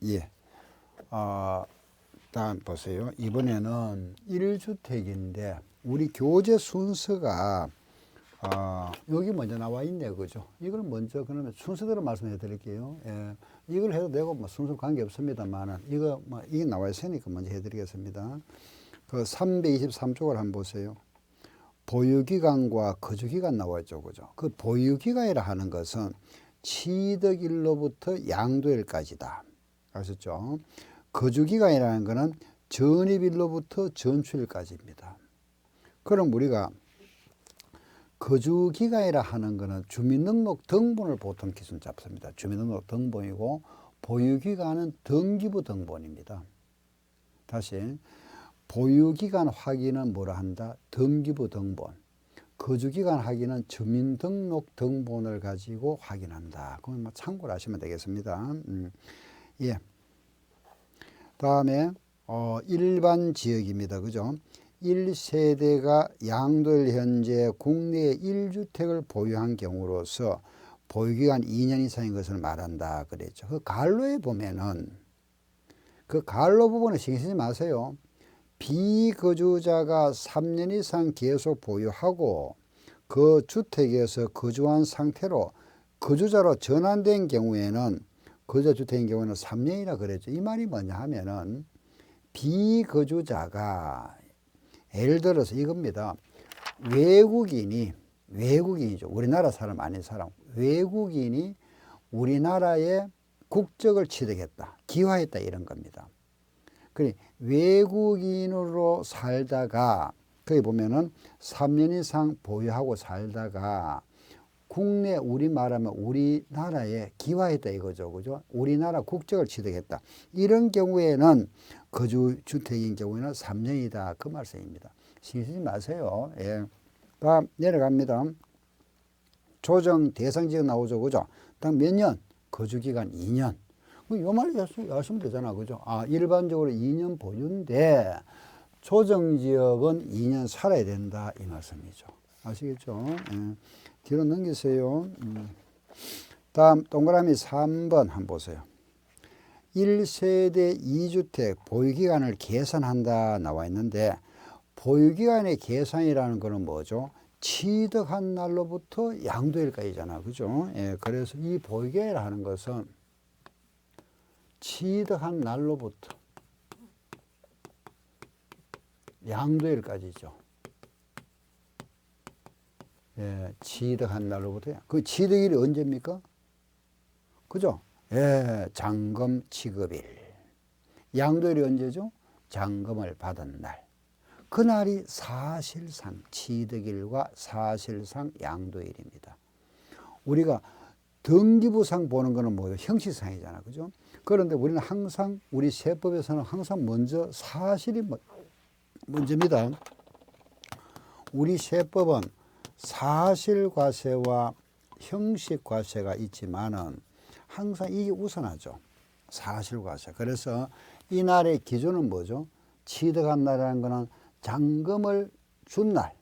예. 다음 보세요. 이번에는 1주택인데 우리 교재 순서가 여기 먼저 나와 있네요. 그죠? 이걸 먼저 그러면 순서대로 말씀해 드릴게요. 예. 이걸 해도 되고 뭐 순서 관계 없습니다만은 이게 나와 있으니까 먼저 해 드리겠습니다. 그 323쪽을 한번 보세요. 보유기간과 거주기간 나와 있죠. 그죠? 그 보유기간이라 하는 것은 취득일로부터 양도일까지다. 아셨죠? 거주기간이라는 것은 전입일로부터 전출일까지입니다. 그럼 우리가 거주기간이라 하는 것은 주민등록 등본을 보통 기준 잡습니다. 주민등록 등본이고 보유기간은 등기부 등본입니다. 다시 보유기간 확인은 뭐라 한다? 등기부 등본. 거주기간 확인은 주민등록 등본을 가지고 확인한다. 그건 참고를 하시면 되겠습니다. 예. 다음에 일반 지역입니다. 그죠? 1세대가 양도일 현재 국내에 1주택을 보유한 경우로서 보유기간 2년 이상인 것을 말한다 그랬죠. 그 가로에 보면은 그 가로 부분을 신경 쓰지 마세요. 비거주자가 3년 이상 계속 보유하고 그 주택에서 거주한 상태로 거주자로 전환된 경우에는 거주자 주택인 경우는 3년이라 그랬죠. 이 말이 뭐냐 하면은 비거주자가 예를 들어서 이겁니다. 외국인이죠. 우리나라 사람 아닌 사람. 외국인이 우리나라에 국적을 취득했다. 기화했다 이런 겁니다. 그래 외국인으로 살다가 거기 보면은 3년 이상 보유하고 살다가 국내 우리 말하면 우리나라에 기화했다 이거죠. 그죠? 우리나라 국적을 취득했다. 이런 경우에는 거주 주택인 경우에는 3년이다. 그 말씀입니다. 신경 쓰지 마세요. 예. 다음 내려갑니다. 조정 대상 지역 나오죠. 그죠? 다음 몇 년? 거주 기간 2년. 요 말 하시면 되잖아. 그죠? 일반적으로 2년 보유인데 조정 지역은 2년 살아야 된다 이 말씀이죠. 아시겠죠? 예. 뒤로 넘기세요. 다음 동그라미 3번 한번 보세요. 1세대 2주택 보유기간을 계산한다 나와 있는데 보유기간의 계산이라는 것은 뭐죠? 취득한 날로부터 양도일까지잖아. 그죠? 예, 그래서 이 보유기간이라 하는 것은 취득한 날로부터 양도일까지죠. 예, 취득한 날로부터. 그 취득일이 언제입니까? 그죠? 예, 잔금 취급일. 양도일이 언제죠? 잔금을 받은 날. 그날이 사실상 취득일과 사실상 양도일입니다. 우리가 등기부상 보는 거는 뭐예요? 형식상이잖아. 그죠? 그런데 우리는 항상 우리 세법에서는 항상 먼저 사실이 먼저입니다. 우리 세법은 사실과세와 형식과세가 있지만은 항상 이게 우선하죠. 사실과세. 그래서 이날의 기준은 뭐죠? 취득한 날이라는 거는 잔금을 준 날.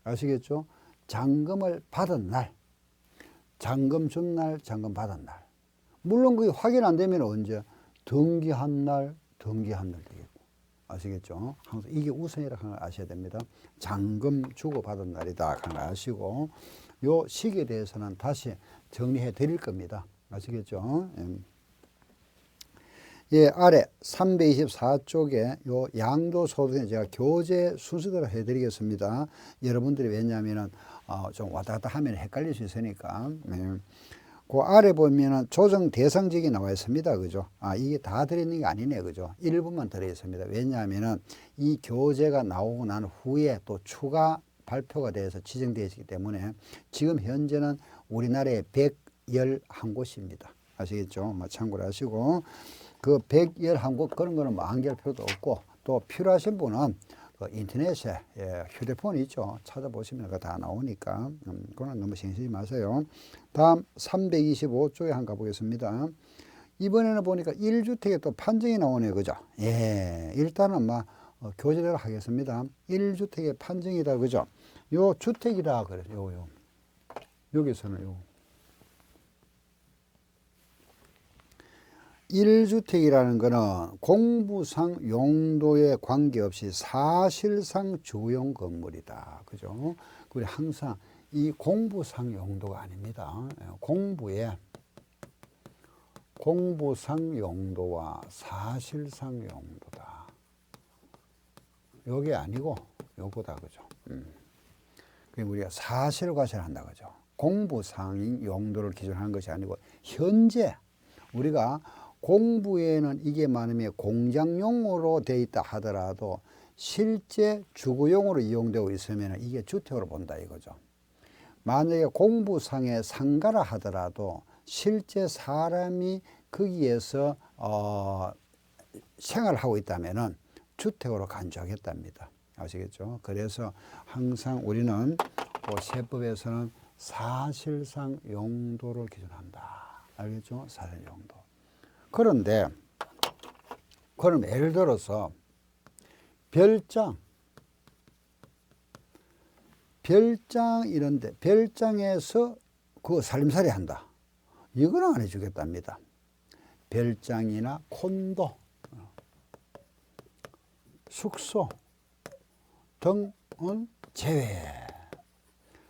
아시겠죠? 잔금을 받은 날. 잔금 준 날, 잔금 받은 날. 물론 그게 확인 안 되면 언제? 등기한 날 되겠고. 아시겠죠? 항상 이게 우선이라고 하는 걸 아셔야 됩니다. 잔금 주고받은 날이다 하는 걸 아시고 요 시기에 대해서는 다시 정리해 드릴 겁니다. 아시겠죠? 예, 아래 324쪽에 요 양도소득에 제가 교재 순서대로 해드리겠습니다. 여러분들이 왜냐하면은 좀 왔다 갔다 하면 헷갈릴 수 있으니까. 그 아래 보면은 조정 대상지역이 나와 있습니다. 그죠? 이게 다 들어있는 게 아니네. 그죠? 일부만 들어있습니다. 왜냐하면은 이 교재가 나오고 난 후에 또 추가 발표가 돼서 지정되어 있기 때문에 지금 현재는 우리나라에 111곳입니다. 아시겠죠? 참고를 하시고 그 111곳 그런 거는 안기할 필요도 없고 또 필요하신 분은 그 인터넷에 휴대폰이 있죠. 찾아보시면 그거 다 나오니까 그건 너무 신경 쓰지 마세요. 다음 325쪽에 한번 가보겠습니다. 이번에는 보니까 1주택에 또 판정이 나오네요. 그죠? 예, 일단은 교재대로 하겠습니다. 1주택의 판정이다. 그죠? 요 주택이다. 그래요. 여기서는 1주택이라는 거는 공부상 용도에 관계없이 사실상 주용 건물이다. 그죠? 우리 항상 이 공부상 용도가 아닙니다. 공부상 용도와 사실상 용도다. 요게 아니고 요거다. 그죠? 그럼 우리가 사실과시를 한다. 그죠? 공부상 용도를 기준하는 것이 아니고 현재 우리가 공부에는 이게 많으면 공장용으로 돼 있다 하더라도 실제 주거용으로 이용되고 있으면 이게 주택으로 본다 이거죠. 만약에 공부상에 상가라 하더라도 실제 사람이 거기에서 생활하고 있다면은 주택으로 간주하겠답니다. 아시겠죠? 그래서 항상 우리는 세법에서는 사실상 용도를 기준한다. 알겠죠? 사실 용도. 그런데 그럼 예를 들어서 별장 이런데 별장에서 그 살림살이 한다. 이거는 안 해주겠답니다. 별장이나 콘도, 숙소 등은 제외.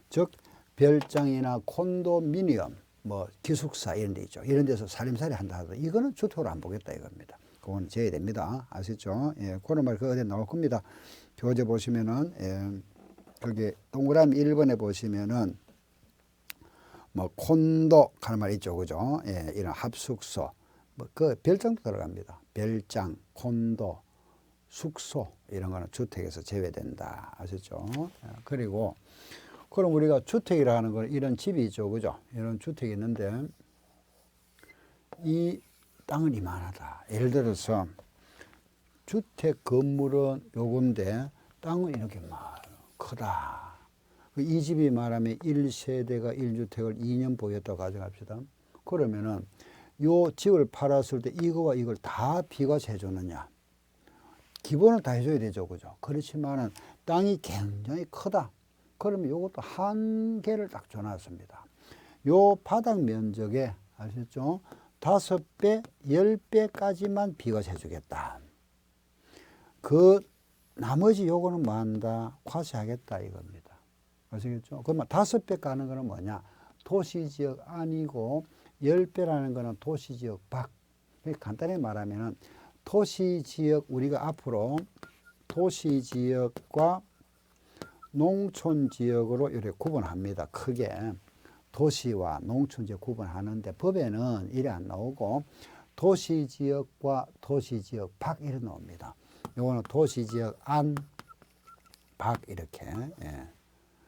즉 별장이나 콘도미니엄, 뭐 기숙사 이런 데 있죠. 이런 데서 살림살이 한다 하더라도 이거는 주택으로 안 보겠다 이겁니다. 그건 제외됩니다. 아시죠? 예, 그런 말 그거 어디 나올 겁니다. 교재 보시면은 거기 동그라미 1번에 보시면은 뭐 콘도 하는 말 있죠, 그죠? 예, 이런 합숙소, 뭐 그 별장도 들어갑니다. 별장, 콘도, 숙소 이런 거는 주택에서 제외된다. 아시죠? 예, 그리고 그럼 우리가 주택이라 하는 건 이런 집이 있죠, 그죠? 이런 주택이 있는데 이 땅은 이만하다. 예를 들어서 주택 건물은 요건데 땅은 이렇게 막 크다. 이 집이 말하면 1세대가 1주택을 2년 보였다고 가정합시다. 그러면은 요 집을 팔았을 때 이거와 이걸 다 비과세 해주느냐? 기본을 다 해줘야 되죠, 그죠? 그렇지만은 땅이 굉장히 크다. 그러면 요것도 한계를 딱 줘놨습니다. 요 바닥 면적에 아시죠? 5배, 10배까지만 비과세 해주겠다. 그 나머지 요거는 뭐 한다? 과세하겠다 이겁니다. 아시겠죠? 그러면 5배 가는 거는 뭐냐? 도시지역 안이고 10배라는 거는 도시지역 밖. 간단히 말하면은 도시지역 우리가 앞으로 도시지역과 농촌지역으로 이렇게 구분합니다. 크게 도시와 농촌지역 구분하는데 법에는 이래 안 나오고 도시지역과 도시지역 밖 이래 나옵니다. 요거는 도시지역 안, 밖 이렇게. 예.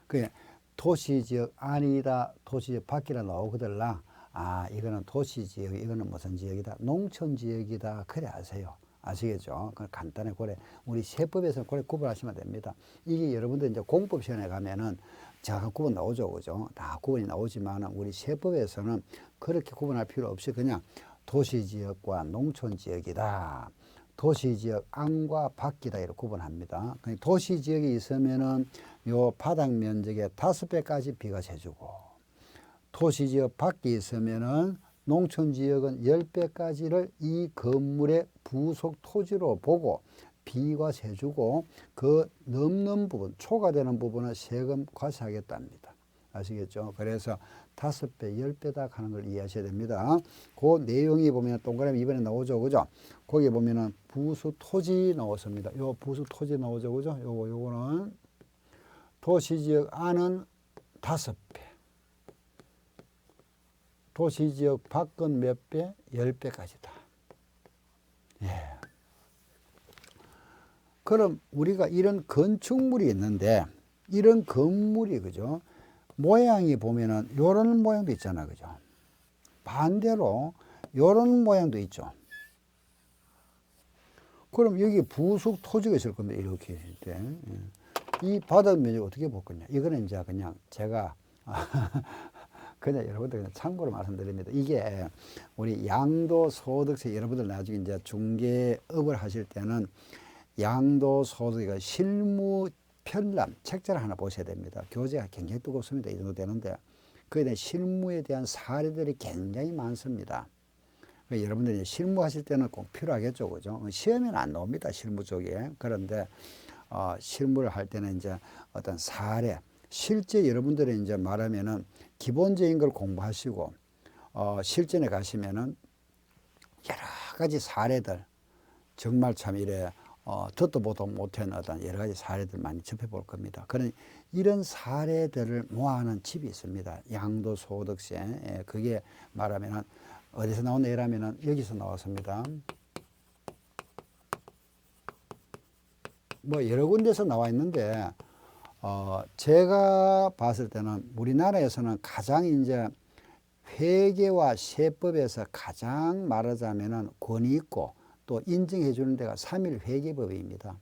그 도시지역 안이다, 도시지역 밖이라 나오거들라. 아, 이거는 도시지역, 이거는 무슨 지역이다, 농촌지역이다. 그래 아세요. 아시겠죠? 그 간단히 그래 우리 세법에서 그래 구분하시면 됩니다. 이게 여러분들 이제 공법 시간에 가면은 정확한 구분 나오죠, 그죠? 다 구분이 나오지만은 우리 세법에서는 그렇게 구분할 필요 없이 그냥 도시지역과 농촌지역이다. 도시지역 안과 밖이다 이렇게 구분합니다. 도시지역이 있으면은 요 바닥 면적의 5배까지 비과세 해주고 도시지역 밖에 있으면은 농촌지역은 10배까지를 이 건물의 부속 토지로 보고 비과세 해주고 그 넘는 부분, 초과되는 부분은 세금 과세하겠답니다. 아시겠죠? 그래서 5배, 10배다 하는 걸 이해하셔야 됩니다. 그 내용이 보면 동그라미 2번에 나오죠, 그죠? 거기 보면은 부수 토지 나왔습니다. 요 부수 토지 나오죠, 그죠? 요거는 도시지역 안은 5배. 도시지역 밖은 몇 배? 10배까지다. 예. 그럼 우리가 이런 건축물이 있는데 이런 건물이 그죠? 모양이 보면은 요런 모양도 있잖아, 그죠? 반대로 요런 모양도 있죠. 그럼 여기 부속 토지가 있을 겁니다. 이렇게 있을 때. 이 바닥 면적 어떻게 볼 거냐? 이거는 이제 그냥 제가 그냥 여러분들 그냥 참고로 말씀드립니다. 이게 우리 양도소득세 여러분들 나중에 이제 중개업을 하실 때는 양도소득이 실무 편람 책자를 하나 보셔야 됩니다. 교재가 굉장히 뜨겁습니다. 이 정도 되는데 그에 대한 실무에 대한 사례들이 굉장히 많습니다. 여러분들이 실무하실 때는 꼭 필요하겠죠, 그죠? 시험에는 안 나옵니다, 실무 쪽에. 그런데 실무를 할 때는 이제 어떤 사례, 실제 여러분들이 이제 말하면은 기본적인 걸 공부하시고 실전에 가시면은 여러 가지 사례들, 정말 참 이래 듣도 보도 못한 어떤 여러 가지 사례들 많이 접해 볼 겁니다. 그런 이런 사례들을 모아놓은 집이 있습니다. 양도소득세. 그게 말하면은 어디서 나온 예라면은 여기서 나왔습니다. 뭐 여러 군데서 나와 있는데 제가 봤을 때는 우리나라에서는 가장 이제 회계와 세법에서 가장 말하자면은 권위 있고 또 인정해 주는 데가 3일 회계법입니다.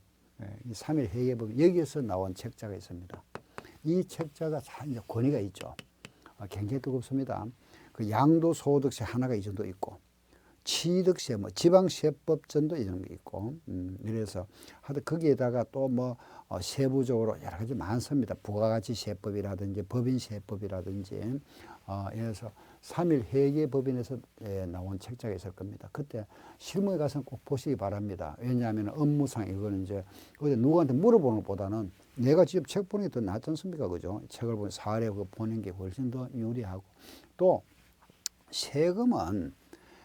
이 3일 회계법 여기서 나온 책자가 있습니다. 이 책자가 이제 권위가 있죠. 굉장히 뜨겁습니다. 그 양도소득세 하나가 이 정도 있고 취득세, 뭐 지방세법전도 이 정도 있고, 이래서 하여튼 거기에다가 또 뭐 세부적으로 여러 가지 많습니다. 부가가치세법이라든지 법인세법이라든지, 이래서 3일 회계법인에서 나온 책자가 있을 겁니다. 그때 실무에 가서는 꼭 보시기 바랍니다. 왜냐하면 업무상 이거는 이제 어디 누구한테 물어보는 것보다는 내가 직접 책 보는 게 더 낫지 않습니까? 그죠? 책을 보는 사례 보는 게 훨씬 더 유리하고 또 세금은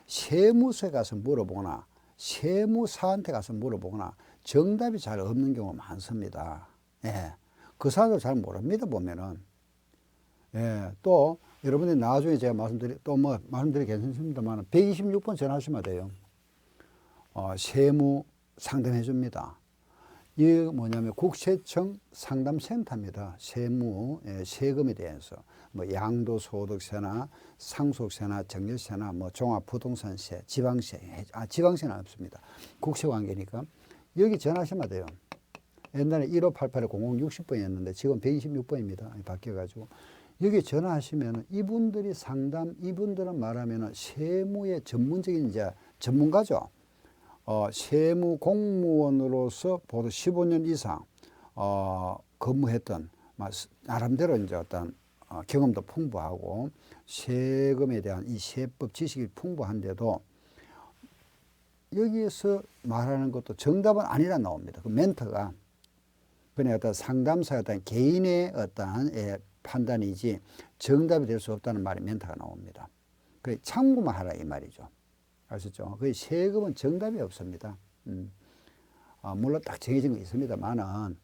세무서에 가서 물어보거나 세무사한테 가서 물어보거나 정답이 잘 없는 경우가 많습니다. 예. 그 사람들 잘 모릅니다, 보면은. 예. 또 여러분들이 나중에 제가 말씀드리 괜찮습니다만 126번 전화하시면 돼요. 세무 상담해 줍니다. 이게 뭐냐면 국세청 상담센터입니다. 세금에 대해서 뭐 양도소득세나 상속세나 정렬세나 뭐 종합부동산세, 지방세, 지방세는 없습니다. 국세 관계니까 여기 전화하시면 돼요. 옛날에 1588-0060번이었는데 지금 126번입니다. 바뀌어가지고 여기 전화하시면 이분들이 이분들은 말하면 세무의 전문적인 이제 전문가죠. 세무 공무원으로서 보도 15년 이상 근무했던 나름대로 이제 어떤 경험도 풍부하고 세금에 대한 이 세법 지식이 풍부한데도 여기에서 말하는 것도 정답은 아니라 나옵니다. 그 멘트가 그냥 어떤 상담사의 어떤 개인의 어떤 판단이지 정답이 될 수 없다는 말이 멘트가 나옵니다. 그 참고만 하라 이 말이죠. 아시죠? 그 세금은 정답이 없습니다. 물론 딱 정해진 거 있습니다만은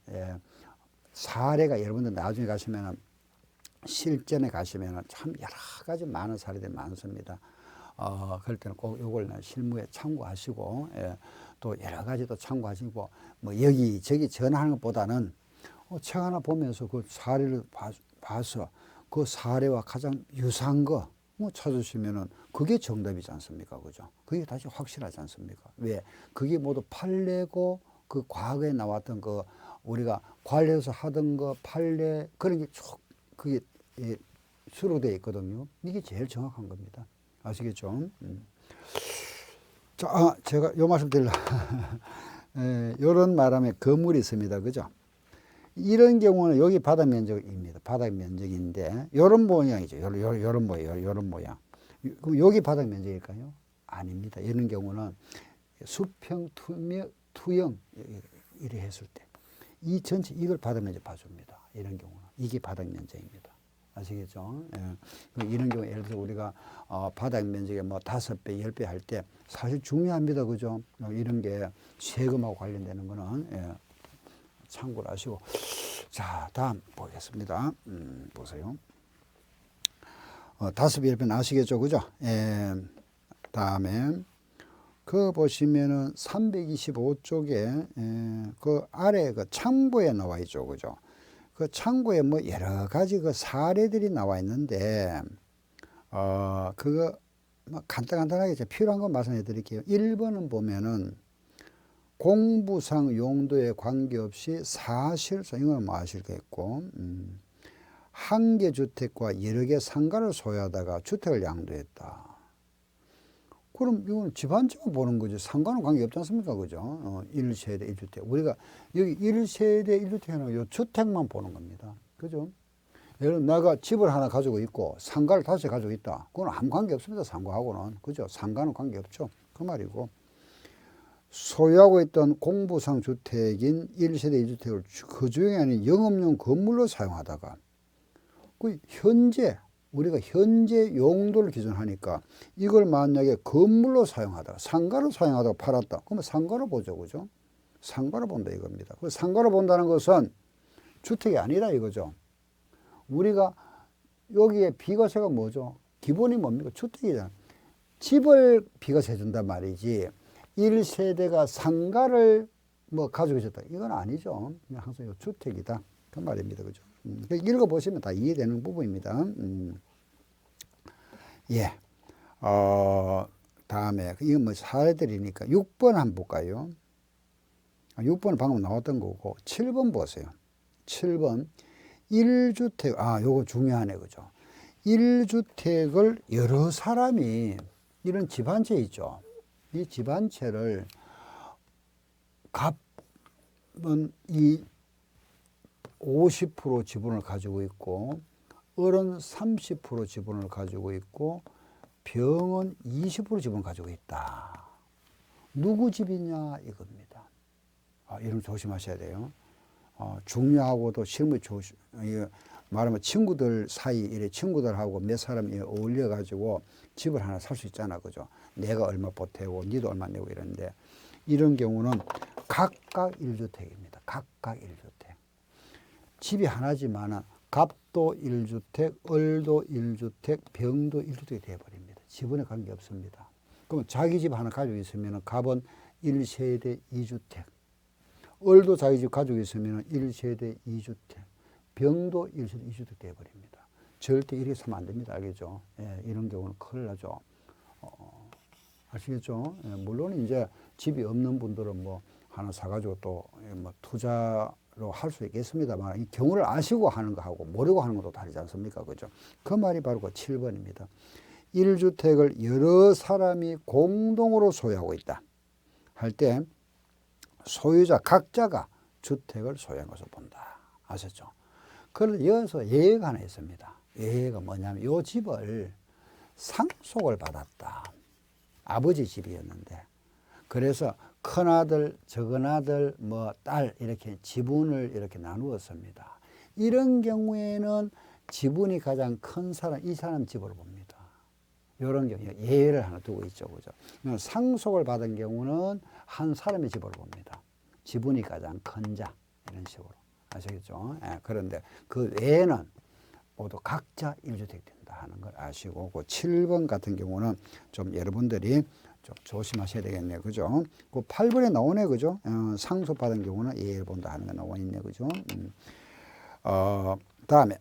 사례가 여러분들 나중에 가시면은 실전에 가시면은 참 여러 가지 많은 사례들이 많습니다. 그럴 때는 꼭 이걸 실무에 참고하시고 또 여러 가지 또 참고하시고 뭐 여기저기 전화하는 것보다는 책 하나 보면서 그 사례를 봐서 그 사례와 가장 유사한 거 뭐 찾으시면은 그게 정답이지 않습니까? 그죠? 그게 다시 확실하지 않습니까? 왜? 그게 모두 판례고 그 과거에 나왔던 그 우리가 관례에서 하던 거 판례 그런 게 쭉 그게 수록되어 있거든요. 이게 제일 정확한 겁니다. 아시겠죠? 자, 제가 요 말씀 드리려. 요런 말하면 건물이 있습니다. 그죠? 이런 경우는 여기 바닥 면적입니다. 바닥 면적인데 요런 모양이죠. 요런 모양, 요런 모양. 그럼 여기 바닥 면적일까요? 아닙니다. 이런 경우는 수평, 투영 이래 했을 때 이 전체 이걸 바닥 면적 봐줍니다. 이런 경우는 이게 바닥 면적입니다. 아시겠죠? 예. 이런 경우 예를 들어서 우리가 바닥 면적에 뭐 5배, 10배 할 때 사실 중요합니다. 그죠? 이런 게 세금하고 관련되는 거는 참고를 하시고. 자, 다음 보겠습니다. 보세요. 5배, 10배는 아시겠죠? 그죠? 다음에 그 보시면은 325쪽에 그 아래 그 참고에 나와 있죠. 그죠? 그 참고에 뭐 여러 가지 그 사례들이 나와 있는데 그거 뭐 간단하게 필요한 거 말씀해 드릴게요. 1번은 보면은 공부상 용도에 관계없이 사실상 이건 뭐 아시겠고 한 개 주택과 여러 개 상가를 소유하다가 주택을 양도했다. 그럼 이건 집안집만 보는 거죠. 상가는 관계없지 않습니까? 그죠? 1세대 1주택. 우리가 여기 1세대 1주택이라는 요 주택만 보는 겁니다. 그죠? 예를 들어 내가 집을 하나 가지고 있고 상가를 5개 가지고 있다. 그건 아무 관계 없습니다. 상가하고는. 그죠? 상가는 관계 없죠. 그 말이고. 소유하고 있던 공부상 주택인 1세대 2주택을 거주용이 아닌 영업용 건물로 사용하다가 그 현재 우리가 현재 용도를 기준하니까 이걸 만약에 건물로 사용하다가 상가로 사용하다가 팔았다. 그러면 상가로 보죠. 그죠? 상가로 본다 이겁니다. 그 상가로 본다는 것은 주택이 아니라 이거죠. 우리가 여기에 비과세가 뭐죠? 기본이 뭡니까? 주택이잖아. 집을 비과세 해준단 말이지 1세대가 상가를 뭐 가지고 있었다. 이건 아니죠. 항상 이거 주택이다. 그 말입니다. 그죠? 읽어보시면 다 이해되는 부분입니다. 예. 다음에, 이건 뭐 사례들이니까 6번 한번 볼까요? 6번은 방금 나왔던 거고, 7번 보세요. 7번. 1주택, 요거 중요하네. 그죠? 1주택을 여러 사람이, 이런 집 한 채 있죠. 이 집 한 채를 갑은 이 50% 지분을 가지고 있고 을은 30% 지분을 가지고 있고 병은 20% 지분을 가지고 있다. 누구 집이냐 이겁니다. 이런 조심하셔야 돼요. 중요하고도 실무 말하면 친구들 사이 이래 친구들하고 몇 사람이 어울려 가지고 집을 하나 살 수 있잖아. 그죠? 내가 얼마 보태고 니도 얼마 내고 이러는데 이런 경우는 각각 1주택입니다. 각각 1주택. 집이 하나지만은 갑도 1주택, 을도 1주택, 병도 1주택이 되어버립니다. 지분에 관계없습니다. 그러면 자기 집 하나 가지고 있으면 갑은 1세대 2주택, 을도 자기 집 가지고 있으면 1세대 2주택, 병도 1세대 2주택 되어버립니다. 절대 이렇게 사면 안 됩니다. 알겠죠? 예, 이런 경우는 큰일 나죠. 아시겠죠? 예, 물론 이제 집이 없는 분들은 뭐 하나 사가지고 또 뭐 투자로 할 수 있겠습니다만 이 경우를 아시고 하는 거하고 모르고 하는 것도 다르지 않습니까? 그죠? 그 말이 바로 그 7번입니다. 1주택을 여러 사람이 공동으로 소유하고 있다 할 때 소유자 각자가 주택을 소유한 것을 본다. 아셨죠? 그런데 여기서 예외가 하나 있습니다. 예외가 뭐냐면 이 집을 상속을 받았다. 아버지 집이었는데 그래서 큰아들, 적은아들, 뭐 딸 이렇게 지분을 이렇게 나누었습니다. 이런 경우에는 지분이 가장 큰 사람, 이 사람 집으로 봅니다. 이런 경우 예외를 하나 두고 있죠. 그죠? 상속을 받은 경우는 한 사람의 집으로 봅니다. 지분이 가장 큰 자, 이런 식으로. 아시겠죠? 예, 그런데 그 외에는 모두 각자 1주택 된다 하는 걸 아시고, 그 7번 같은 경우는 좀 여러분들이 좀 조심하셔야 되겠네요. 그죠? 그 8번에 나오네. 그죠? 상속받은 경우는 예외를 본다 하는 거 나와 있네. 그죠? 다음에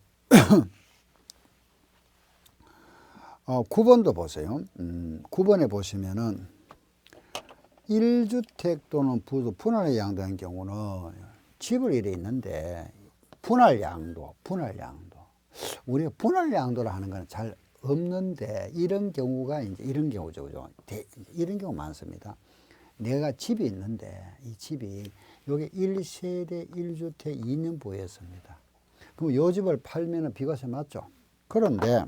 9번도 보세요. 9번에 보시면은 1주택 또는 부도 분할에 양도한 경우는 집을 이래 있는데 분할 양도. 우리가 분할 양도를 하는 건 잘 없는데 이런 경우가 이제 이런 경우죠. 그죠? 이런 경우 많습니다. 내가 집이 있는데 이 집이 여기 1세대 1주택 2년 보였습니다. 그럼 이 집을 팔면은 비과세 맞죠? 그런데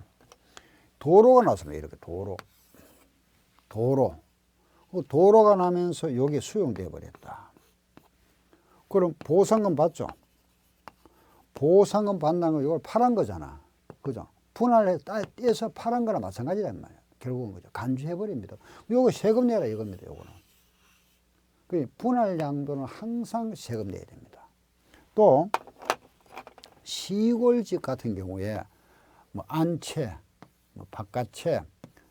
도로가 났습니다. 이렇게 도로가 나면서 여기에 수용되어 버렸다. 그럼 보상금 받죠? 보상금 받는 거 이걸 팔은 거잖아. 그죠? 분할해서 떼서 팔은 거나 마찬가지란 말이야. 결국은 그죠? 간주해버립니다. 요거 세금 내라 이겁니다. 요거는. 그 분할 양도는 항상 세금 내야 됩니다. 또 시골집 같은 경우에 뭐 안채, 뭐 바깥채,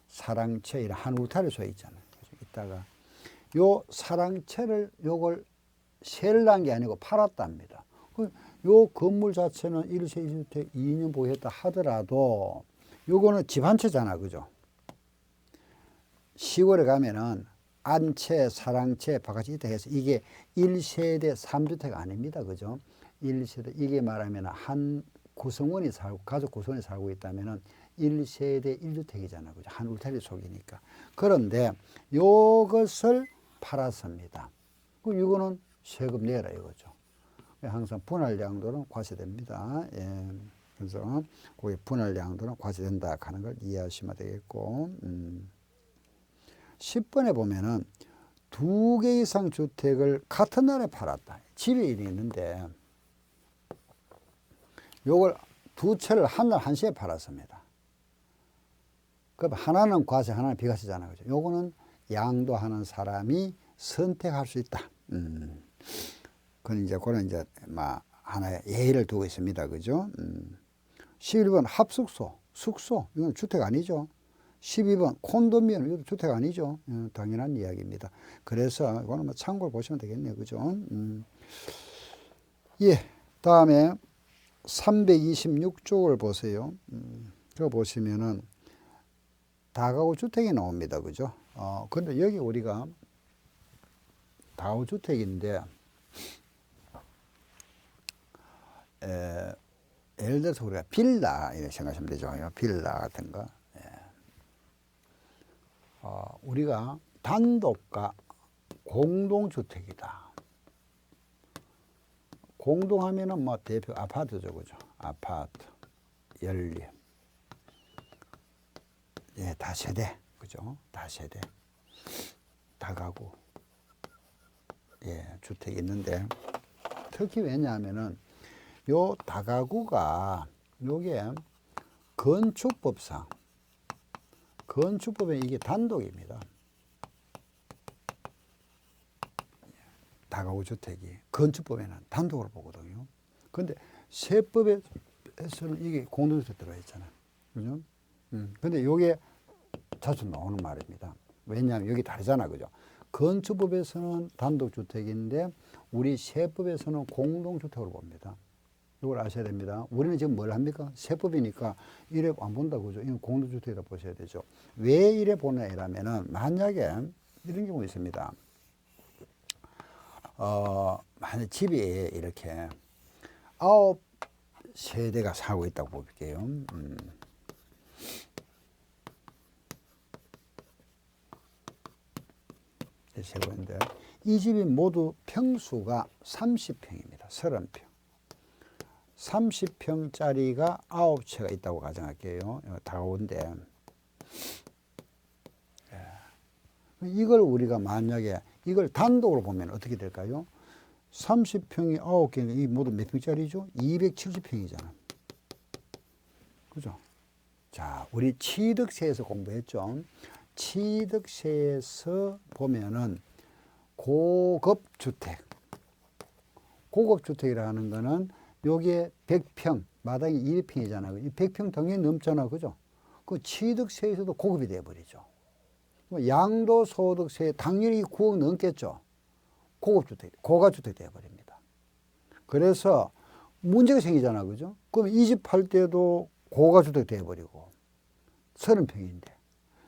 사랑채 이런 한 울타리 소 있잖아요. 이따가 요 사랑채를 요걸 세를 난 게 아니고 팔았답니다. 요 건물 자체는 1세 2주택 2년 보유했다 하더라도 요거는 집 한 채잖아. 그죠? 시골에 가면은 안채, 사랑채, 바깥채 있다 해서 이게 1세대 3주택 아닙니다. 그죠? 1세대, 이게 말하면 한 구성원이 살고, 가족 구성원이 살고 있다면은 1세대 1주택이잖아. 그죠? 한 울타리 속이니까. 그런데 요것을 팔았습니다. 이거는 세금 내라 이거죠. 항상 분할 양도는 과세됩니다. 예. 그래서 거기 분할 양도는 과세된다 하는 걸 이해하시면 되겠고, 10번에 보면은 2개 이상 주택을 같은 날에 팔았다. 집에 일이 있는데 요걸 2채를 한 날 한시에 팔았습니다. 그럼 하나는 과세, 하나는 비과세잖아요. 그죠? 요거는 양도하는 사람이 선택할 수 있다. 그건 이제 하나의 예의를 두고 있습니다. 그죠? 11번 합숙소, 숙소. 이건 주택 아니죠. 12번 콘도미니엄. 이것도 주택 아니죠. 당연한 이야기입니다. 그래서 이거는 참고를 보시면 되겠네요. 그죠? 예. 다음에 326쪽을 보세요. 그거 보시면은 다가구 주택이 나옵니다. 그죠? 근데 여기 우리가 다가구 주택인데, 예를 들어서 우리가 빌라, 이렇게 생각하시면 되죠. 빌라 같은 거. 우리가 단독과 공동주택이다. 공동하면은 대표 아파트죠. 그죠? 아파트, 연립. 예, 다세대. 그죠? 다세대. 다가구. 예, 주택이 있는데, 특히 왜냐하면은, 요 다가구가, 요게 건축법상, 건축법에 이게 단독입니다. 다가구 주택이 건축법에는 단독으로 보거든요. 그런데 세법에서는 이게 공동주택 들어가 있잖아요. 그죠? 근데 요게 자주 나오는 말입니다. 왜냐하면 여기 다르잖아. 그죠? 건축법에서는 단독주택인데 우리 세법에서는 공동주택으로 봅니다. 이걸 아셔야 됩니다. 우리는 지금 뭘 합니까? 세법이니까 이래 안 본다. 그죠? 이건 공동주택이라 보셔야 되죠. 왜 이래 보냐 이러면은 만약에 이런 경우 있습니다. 만약 집이 이렇게 9세대가 살고 있다고 볼게요. 세고인데 이 집이 모두 평수가 30평입니다. 30평. 30평짜리가 9채가 있다고 가정할게요. 다가오인데 이걸 우리가 만약에 이걸 단독으로 보면 어떻게 될까요? 30평이 9개니까 이 모두 몇 평짜리죠? 270평이잖아. 그죠? 자, 우리 취득세에서 공부했죠. 취득세에서 보면은 고급주택. 고급주택이라는 거는 요게 100평, 마당이 200평이잖아요. 이 100평 당연히 넘잖아. 그죠? 그 취득세에서도 고급이 돼버리죠. 양도소득세 당연히 9억 넘겠죠. 고급주택, 고가주택 돼버립니다. 그래서 문제가 생기잖아. 그죠? 그럼 이 집 팔 때도 고가주택 돼버리고 30평인데.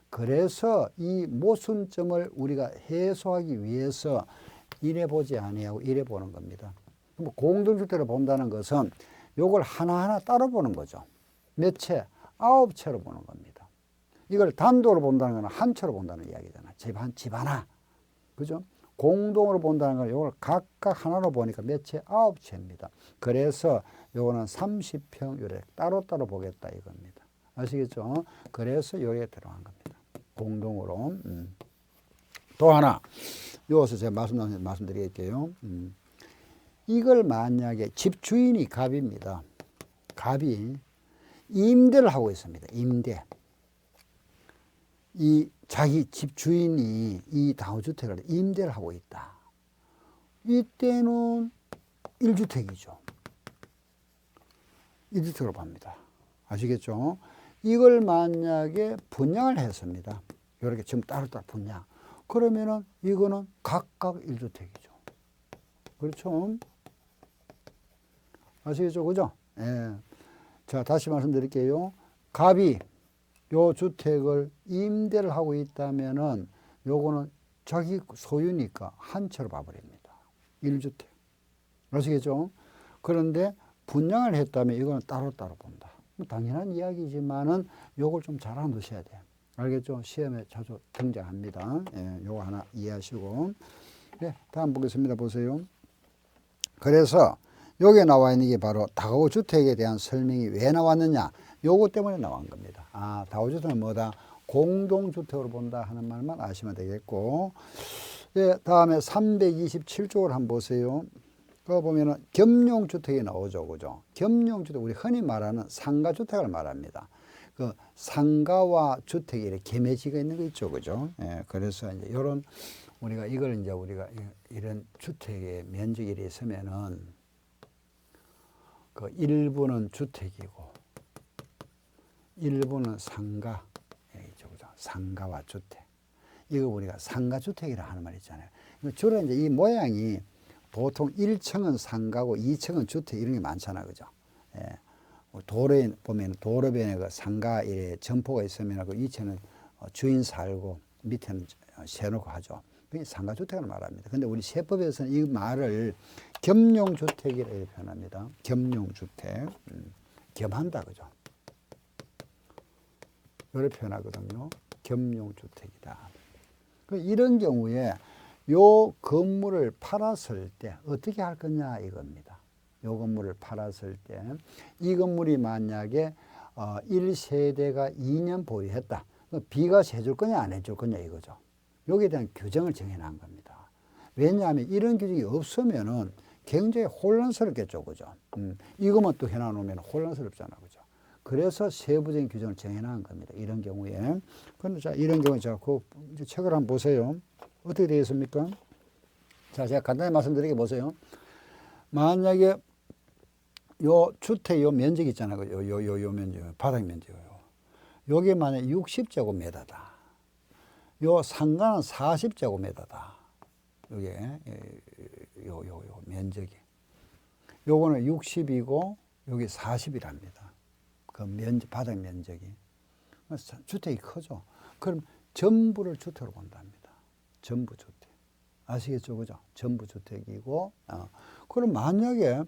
그래서 이 모순점을 우리가 해소하기 위해서 이래 보지 아니하고 이래 보는 겁니다. 공동주택을 본다는 것은 요걸 하나하나 따로 보는 거죠. 몇 채? 9채로 보는 겁니다. 이걸 단독으로 본다는 건 한 채로 본다는 이야기잖아. 집 하나. 그죠? 공동으로 본다는 건 요걸 각각 하나로 보니까 몇 채? 9채입니다. 그래서 요거는 30평 요래 따로따로 보겠다 이겁니다. 아시겠죠? 그래서 여기에 들어간 겁니다. 공동으로. 또 하나. 여기서 제가 말씀드릴게요. 이걸 만약에 집주인이 갑입니다. 갑이 임대를 하고 있습니다. 임대. 이 자기 집주인이 이 다주택을 임대를 하고 있다. 이때는 1주택이죠. 1주택으로 봅니다. 아시겠죠? 이걸 만약에 분양을 했습니다. 이렇게 지금 따로따로 분양. 그러면은 이거는 각각 1주택이죠. 그렇죠? 아시겠죠? 그죠? 예. 자, 다시 말씀드릴게요. 갑이 요 주택을 임대를 하고 있다면은 요거는 자기 소유니까 한 채로 봐버립니다. 1주택. 아시겠죠? 그런데 분양을 했다면 이거는 따로따로 본다. 당연한 이야기지만은 요걸 좀 잘 알아두셔야 돼요. 알겠죠? 시험에 자주 등장합니다. 예, 요거 하나 이해하시고. 네, 다음 보겠습니다. 보세요. 그래서 여기에 나와 있는 게 바로 다가구 주택에 대한 설명이 왜 나왔느냐. 요거 때문에 나온 겁니다. 아, 다가구 주택은 뭐다? 공동주택으로 본다 하는 말만 아시면 되겠고. 예, 다음에 327쪽을 한번 보세요. 그거 보면은 겸용주택이 나오죠. 그죠? 겸용주택, 우리 흔히 말하는 상가주택을 말합니다. 그 상가와 주택이 이렇게 개매지가 있는 거 있죠. 그죠? 예, 그래서 이제 요런 우리가 이걸 이제 우리가 이런 주택의 면적이 이렇게 있으면은 그 일부는 주택이고 일부는 상가, 있죠. 그죠? 상가와 주택. 이거 우리가 상가주택이라 하는 말 있잖아요. 주로 이제 이 모양이 보통 1층은 상가고 2층은 주택 이런 게 많잖아. 그죠? 예. 도로에 보면 도로변에 그 상가 이래 점포가 있으면 그 2층은 주인 살고 밑에는 세놓고 하죠. 그게 상가주택을 말합니다. 근데 우리 세법에서는 이 말을 겸용주택이라 이렇게 표현합니다. 겸용주택. 겸한다. 그죠? 이렇게 표현하거든요. 겸용주택이다. 이런 경우에 요 건물을 팔았을 때 어떻게 할 거냐 이겁니다. 요 건물을 팔았을 때 이 건물이 만약에 1세대가 2년 보유했다. 비과세 해줄 거냐 안 해줄 거냐 이거죠. 여기에 대한 규정을 정해놓은 겁니다. 왜냐하면 이런 규정이 없으면은 굉장히 혼란스럽겠죠. 그죠? 이것만 또 해놔놓으면 혼란스럽잖아. 그죠? 그래서 세부적인 규정을 정해놓은 겁니다. 이런 경우에. 그런데 자, 이런 경우에 자, 그 책을 한번 보세요. 어떻게 되어 있습니까? 자, 제가 간단히 말씀드리게 보세요. 만약에 요 주택 요 면적 있잖아요. 요 면적, 바닥 면적이요. 요게 만약 60제곱미터다. 요 상가는 40제곱미터다. 요게 요 면적이. 요거는 60이고 여기 40이랍니다. 그 면적, 바닥 면적이. 주택이 크죠. 그럼 전부를 주택으로 본답니다. 전부 주택. 아시겠죠? 그죠? 전부 주택이고, 그럼 만약에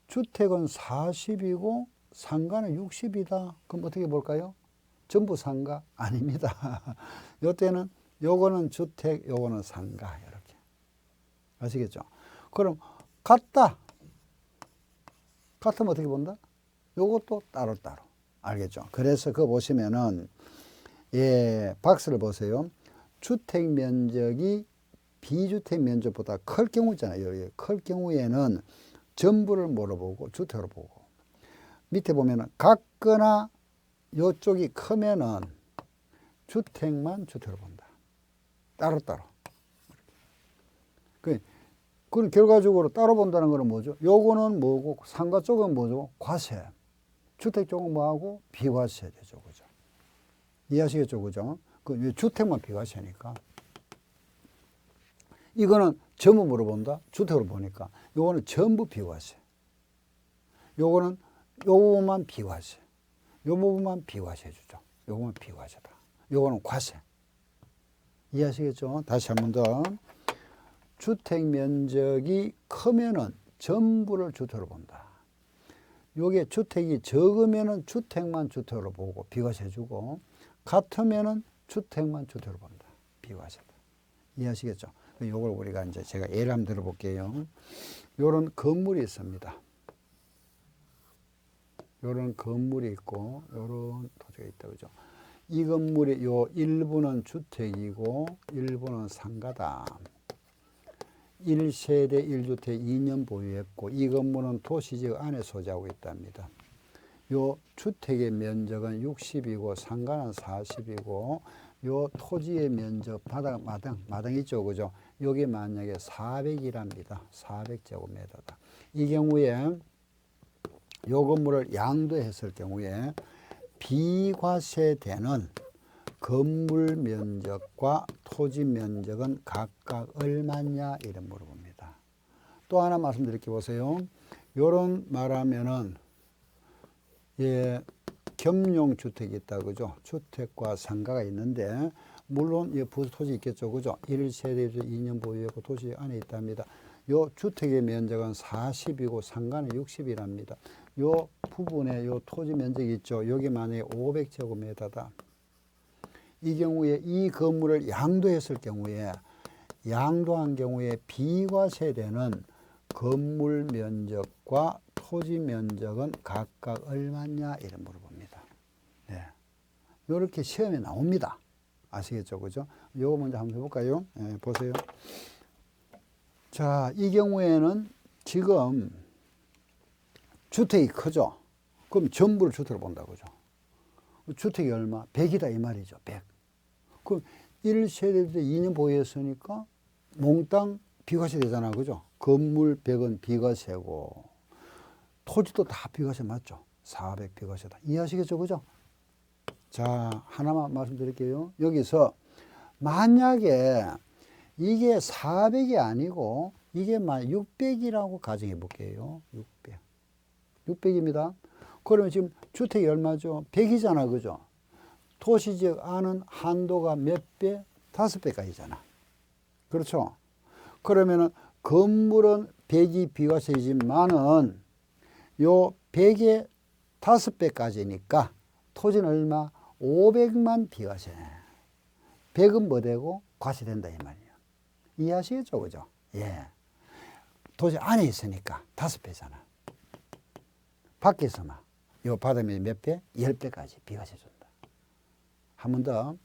주택은 40이고 상가는 60이다. 그럼 어떻게 볼까요? 전부 상가? 아닙니다. 요때는 요거는 주택, 요거는 상가. 이렇게. 아시겠죠? 그럼 같다. 같으면 어떻게 본다? 요것도 따로따로. 알겠죠? 그래서 그거 보시면은, 예, 박스를 보세요. 주택 면적이 비주택 면적보다 클 경우 있잖아요. 클 경우에는 전부를 뭐로 보고 주택으로 보고, 밑에 보면은 같거나 요쪽이 크면은 주택만 주택으로 본다. 따로따로. 그럼 결과적으로 따로 본다는 거는 뭐죠? 요거는 뭐고 상가 쪽은 뭐죠? 과세. 주택 쪽은 뭐하고 비과세 되죠. 그죠? 이해하시겠죠? 그죠? 그 주택만 비과세니까. 이거는 전부 물어본다? 주택으로 보니까. 요거는 전부 비과세. 요거는 요 부분만 비과세. 요 부분만 비과세 해주죠. 요거는 비과세다. 요거는 과세. 이해하시겠죠? 다시 한 번 더. 주택 면적이 크면은 전부를 주택으로 본다. 요게 주택이 적으면은 주택만 주택으로 보고 비과세 해주고, 같으면은 주택만 주택으로 본다. 비과세다. 이해하시겠죠? 요걸 우리가 이제 제가 예를 한번 들어볼게요. 요런 건물이 있습니다. 요런 건물이 있고, 요런 토지가 있다. 그죠? 이 건물이 요 일부는 주택이고, 일부는 상가다. 1세대 1주택 2년 보유했고, 이 건물은 도시지역 안에 소지하고 있답니다. 요 주택의 면적은 60이고, 상가는 40이고, 요 토지의 면적, 마당 있죠. 그죠? 여기 만약에 400이랍니다. 400제곱미터다. 이 경우에 요 건물을 양도했을 경우에 비과세되는 건물 면적과 토지 면적은 각각 얼마냐 이래 물어봅니다. 또 하나 말씀드릴게 보세요. 요런 말하면은, 예, 겸용주택이 있다. 그죠? 주택과 상가가 있는데, 물론 이 부토지 있겠죠. 그죠? 1세대 2년 보유하고 도시 안에 있답니다. 요 주택의 면적은 40이고 상가는 60이랍니다. 요 부분에 요 토지 면적이 있죠. 여기 만약에 500제곱미터다. 이 경우에 이 건물을 양도했을 경우에, 양도한 경우에 비과세되는 건물 면적과 토지 면적은 각각 얼마냐 이런 물어봅니다. 네. 이렇게 시험에 나옵니다. 아시겠죠? 그죠? 요거 먼저 한번 해볼까요? 네, 보세요. 자, 이 경우에는 지금 주택이 크죠? 그럼 전부를 주택으로 본다고 그죠? 주택이 얼마? 100이다 이 말이죠. 100. 그럼 1세대 때 2년 보유했으니까 몽땅 비과세 되잖아. 그죠? 건물 100은 비과세고 토지도 다 비과세 맞죠? 400 비과세다. 이해하시겠죠? 그죠? 자, 하나만 말씀드릴게요. 여기서 만약에 이게 400이 아니고 이게 600이라고 가정해 볼게요. 600. 600입니다. 그러면 지금 주택이 얼마죠? 100이잖아. 그죠? 도시지역 안은 한도가 몇 배? 5배까지잖아. 그렇죠? 그러면은 건물은 100이 비과세이지만은 요 100의 5배까지니까 토지는 얼마? 500만 비과세. 100은 뭐 되고? 과세된다 이 말이에요. 이해하시겠죠? 그죠? 예. 도시 안에 있으니까 5배잖아. 밖에서만. 요 받으면 몇 배? 10배까지 비과세 준다. 한 번 더.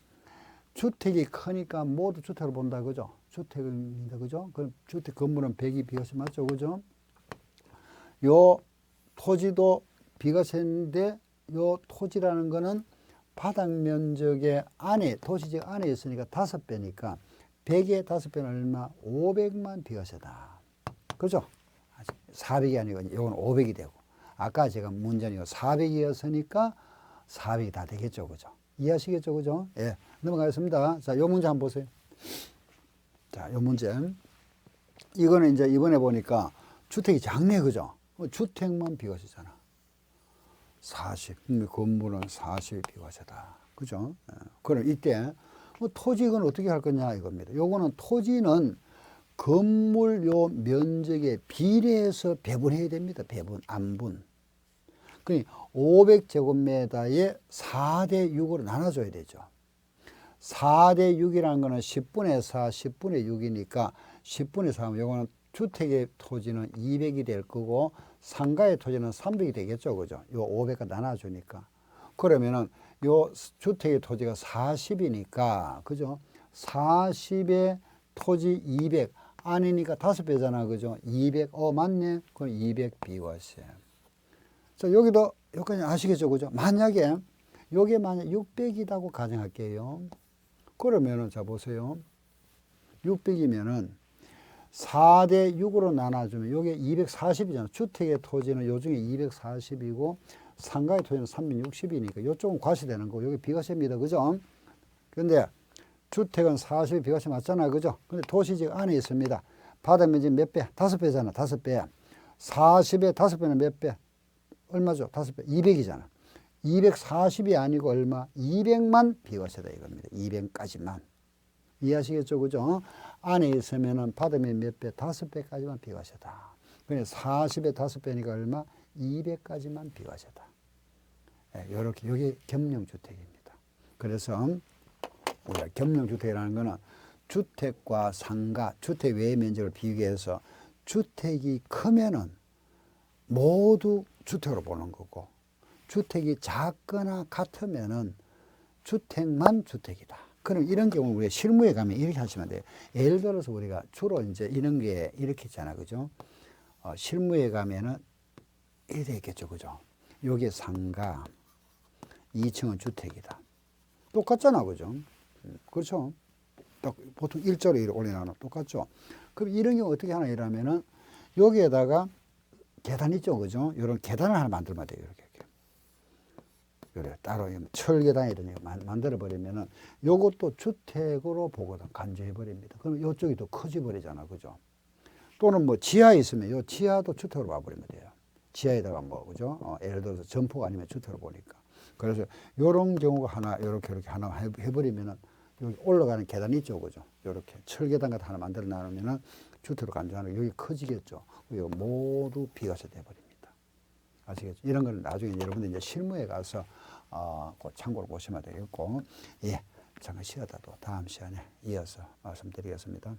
주택이 크니까 모두 주택으로 본다. 그죠? 주택입니다. 그죠? 그럼 주택 건물은 100이 비과세 맞죠? 그죠? 요 토지도 비과세인데 요 토지라는 거는 바닥 면적의 안에, 도시지역 안에 있으니까 5배니까 100의 5배는 얼마? 500만 비과세다. 그죠? 400이 아니고 이건 500이 되고. 아까 제가 문제는 400이었으니까 400이 다 되겠죠. 그죠? 이해하시겠죠? 그죠? 예. 넘어가겠습니다. 자, 요 문제 한번 보세요. 자, 요 문제. 이거는 이제 이번에 보니까 주택이 작네. 그죠? 주택만 비과세잖아. 40. 건물은 40이 비과세다. 그죠? 예. 그럼 이때 토지는 어떻게 할 거냐 이겁니다. 요거는 토지는 건물 요 면적에 비례해서 배분해야 됩니다. 배분, 안분. 그러니까 500제곱미터에 4대 6으로 나눠줘야 되죠. 4대 6이라는 거는 10분의 4, 10분의 6이니까 10분의 4하면 요거는 주택의 토지는 200이 될 거고 상가의 토지는 300이 되겠죠. 그죠? 요 500가 나눠주니까. 그러면은 요 주택의 토지가 40이니까, 그죠? 40에 토지 200, 아니니까 5배잖아. 그죠? 200, 맞네. 그럼 200 비과세. 자, 여기도, 여기까지 아시겠죠? 그죠? 만약에, 요게 만약 600이라고 가정할게요. 그러면은, 자, 보세요. 600이면은, 4대 6으로 나눠주면 요게 240이잖아. 주택의 토지는 요 중에 240이고 상가의 토지는 360이니까 요쪽은 과세되는 거고 여기 비과세입니다. 그죠? 근데 주택은 40이 비과세 맞잖아. 그죠? 근데 도시지역 안에 있습니다. 받으면 몇 배? 5배잖아. 5배. 40에 5배는 몇 배? 얼마죠? 5배. 200이잖아. 240이 아니고 얼마? 200만 비과세다 이겁니다. 200까지만. 이해하시겠죠? 그죠? 안에 있으면은 받으면 몇 배? 5배까지만 비과세다. 그래서 40에 5배니까 얼마? 200까지만 비과세다. 이렇게, 여기 겸용주택입니다. 그래서 우리가 겸용주택이라는 거는 주택과 상가, 주택 외의 면적을 비교해서 주택이 크면은 모두 주택으로 보는 거고, 주택이 작거나 같으면은 주택만 주택이다. 그럼 이런 경우 우리가 실무에 가면 이렇게 하시면 돼요. 예를 들어서 우리가 주로 이제 이런 게 이렇게 있잖아. 그죠? 실무에 가면은 이렇게 있겠죠. 그죠? 요게 상가, 2층은 주택이다. 똑같잖아. 그죠? 그렇죠? 딱 보통 일자로 이렇게 올려놔. 똑같죠? 그럼 이런 경우 어떻게 하나 이러면은 여기에다가 계단 있죠. 그죠? 이런 계단을 하나 만들면 돼요. 이렇게. 그래, 따로 철계단 이런 거 만들어 버리면은 요것도 주택으로 보거든. 간주해 버립니다. 그러면 요쪽이 더 커져 버리잖아. 그죠? 또는 뭐 지하에 있으면 요 지하도 주택으로 와버리면 돼요. 지하에다가 뭐, 그죠? 예를 들어서 점포가 아니면 주택으로 보니까. 그래서 요런 경우가 하나, 요렇게 하나 해버리면은 여기 올라가는 계단이 있죠. 그죠? 요렇게 철계단 같은 하나 만들어 놔놓으면은 주택으로 간주하는 여기 커지겠죠. 이거 모두 비과세 돼 버립니다. 아시겠죠? 이런 걸 나중에 여러분들 이제 실무에 가서 그 참고로 보시면 되겠고, 예, 잠깐 쉬었다도 다음 시간에 이어서 말씀드리겠습니다.